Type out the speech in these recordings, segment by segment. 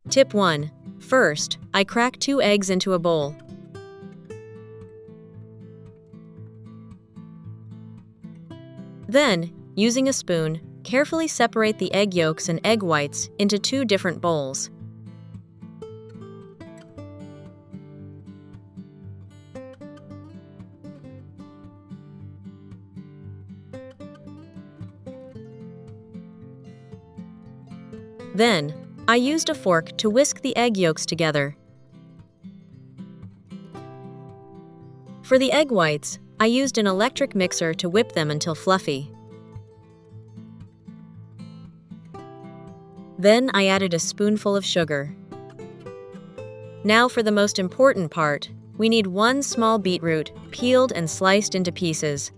Tip 1. First, I crack 2 eggs into a bowl. Then, using a spoon, carefully separate the egg yolks and egg whites into 2 different bowls. Then, I used a fork to whisk the egg yolks together. For the egg whites, I used an electric mixer to whip them until fluffy. Then I added a spoonful of sugar. Now for the most important part, we need 1 small beetroot, peeled and sliced into pieces.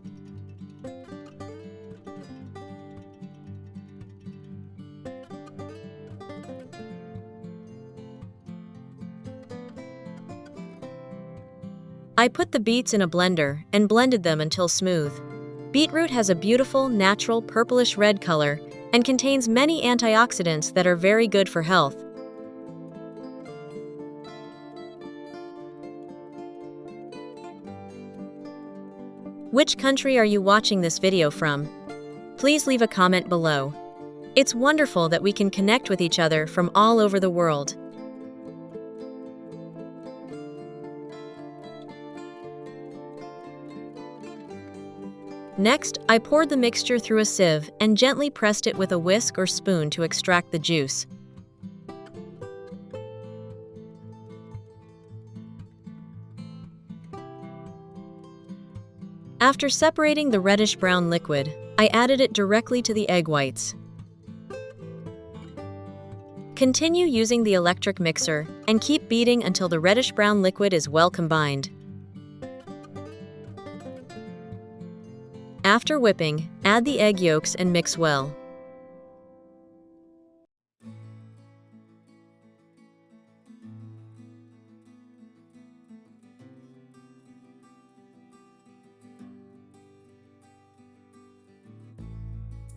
I put the beets in a blender and blended them until smooth. Beetroot has a beautiful, natural purplish-red color and contains many antioxidants that are very good for health. Which country are you watching this video from? Please leave a comment below. It's wonderful that we can connect with each other from all over the world. Next, I poured the mixture through a sieve and gently pressed it with a whisk or spoon to extract the juice. After separating the reddish-brown liquid, I added it directly to the egg whites. Continue using the electric mixer and keep beating until the reddish-brown liquid is well combined. After whipping, add the egg yolks and mix well.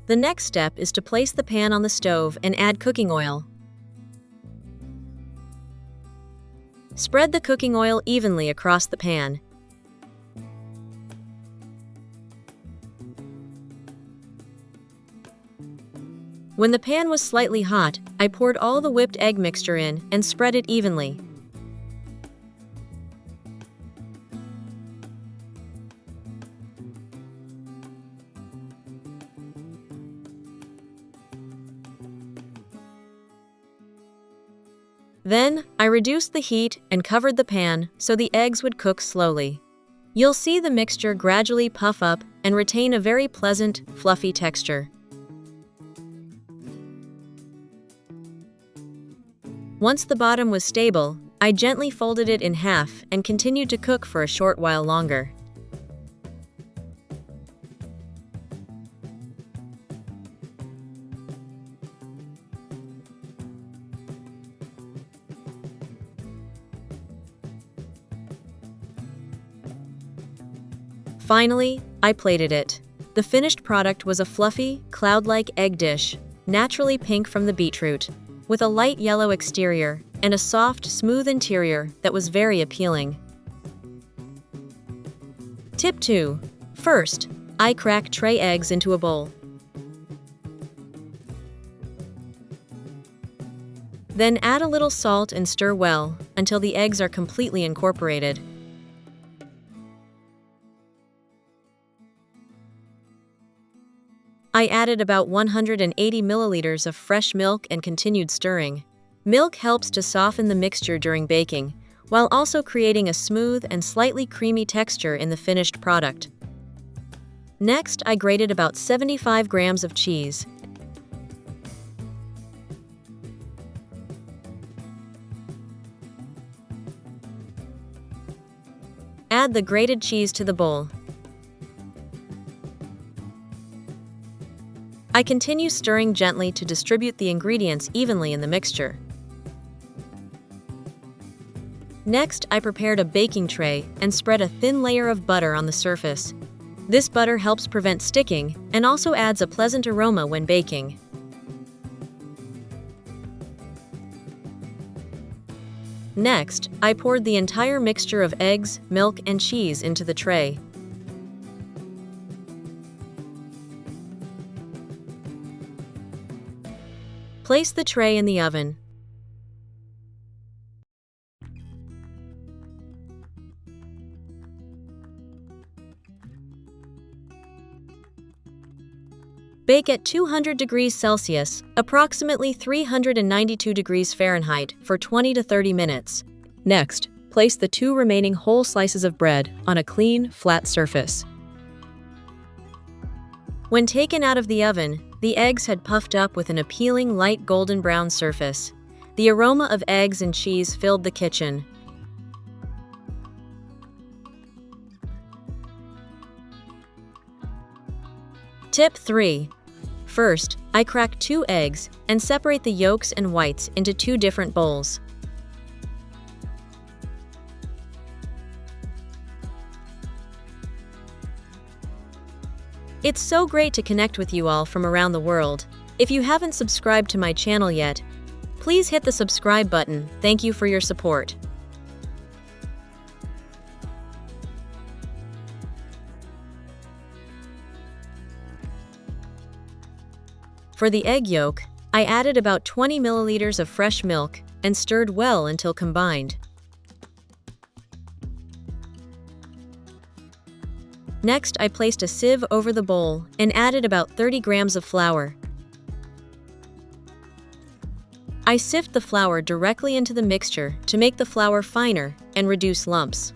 The next step is to place the pan on the stove and add cooking oil. Spread the cooking oil evenly across the pan. When the pan was slightly hot, I poured all the whipped egg mixture in and spread it evenly. Then, I reduced the heat and covered the pan so the eggs would cook slowly. You'll see the mixture gradually puff up and retain a very pleasant, fluffy texture. Once the bottom was stable, I gently folded it in half and continued to cook for a short while longer. Finally, I plated it. The finished product was a fluffy, cloud-like egg dish, naturally pink from the beetroot, with a light yellow exterior and a soft, smooth interior that was very appealing. Tip 2. First, I crack tray eggs into a bowl. Then add a little salt and stir well until the eggs are completely incorporated. I added about 180 milliliters of fresh milk and continued stirring. Milk helps to soften the mixture during baking, while also creating a smooth and slightly creamy texture in the finished product. Next, I grated about 75 grams of cheese. Add the grated cheese to the bowl. I continue stirring gently to distribute the ingredients evenly in the mixture. Next, I prepared a baking tray and spread a thin layer of butter on the surface. This butter helps prevent sticking and also adds a pleasant aroma when baking. Next, I poured the entire mixture of eggs, milk, and cheese into the tray. Place the tray in the oven. Bake at 200 degrees Celsius, approximately 392 degrees Fahrenheit, for 20 to 30 minutes. Next, place the 2 remaining whole slices of bread on a clean, flat surface. When taken out of the oven, the eggs had puffed up with an appealing light golden brown surface. The aroma of eggs and cheese filled the kitchen. Tip 3. First, I crack 2 eggs and separate the yolks and whites into 2 different bowls. It's so great to connect with you all from around the world. If you haven't subscribed to my channel yet, please hit the subscribe button. Thank you for your support. For the egg yolk, I added about 20 milliliters of fresh milk and stirred well until combined. Next, I placed a sieve over the bowl and added about 30 grams of flour. I sift the flour directly into the mixture to make the flour finer and reduce lumps.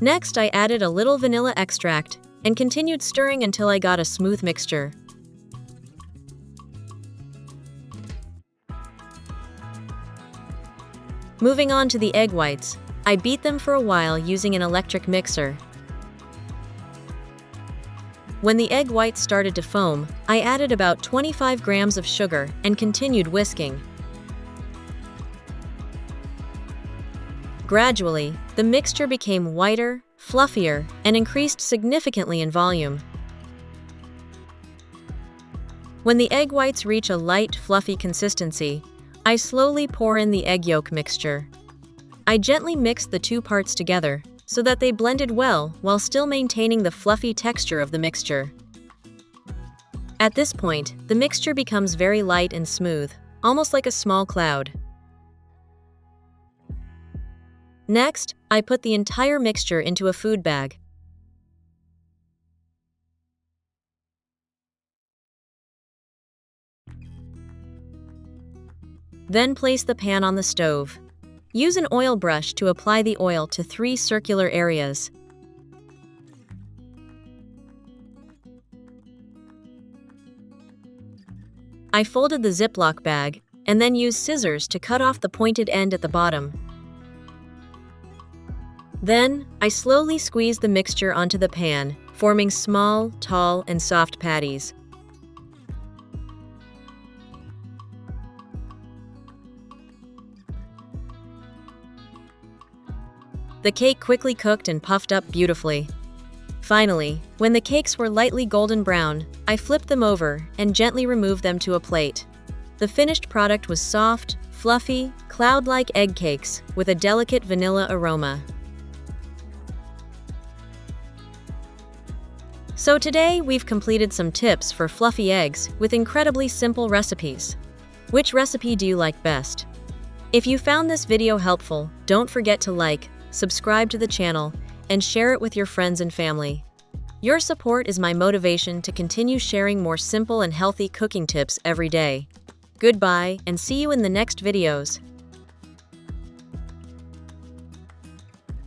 Next, I added a little vanilla extract and continued stirring until I got a smooth mixture. Moving on to the egg whites, I beat them for a while using an electric mixer. When the egg whites started to foam, I added about 25 grams of sugar and continued whisking. Gradually, the mixture became whiter, fluffier, and increased significantly in volume. When the egg whites reach a light, fluffy consistency, I slowly pour in the egg yolk mixture. I gently mixed the 2 parts together so that they blended well while still maintaining the fluffy texture of the mixture. At this point, the mixture becomes very light and smooth, almost like a small cloud. Next, I put the entire mixture into a food bag. Then place the pan on the stove. Use an oil brush to apply the oil to 3 circular areas. I folded the Ziploc bag and then used scissors to cut off the pointed end at the bottom. Then, I slowly squeezed the mixture onto the pan, forming small, tall, and soft patties. The cake quickly cooked and puffed up beautifully. Finally, when the cakes were lightly golden brown, I flipped them over and gently removed them to a plate. The finished product was soft, fluffy, cloud-like egg cakes with a delicate vanilla aroma. So today, we've completed some tips for fluffy eggs with incredibly simple recipes. Which recipe do you like best? If you found this video helpful, don't forget to like, subscribe to the channel, and share it with your friends and family. Your support is my motivation to continue sharing more simple and healthy cooking tips every day. Goodbye, and see you in the next videos.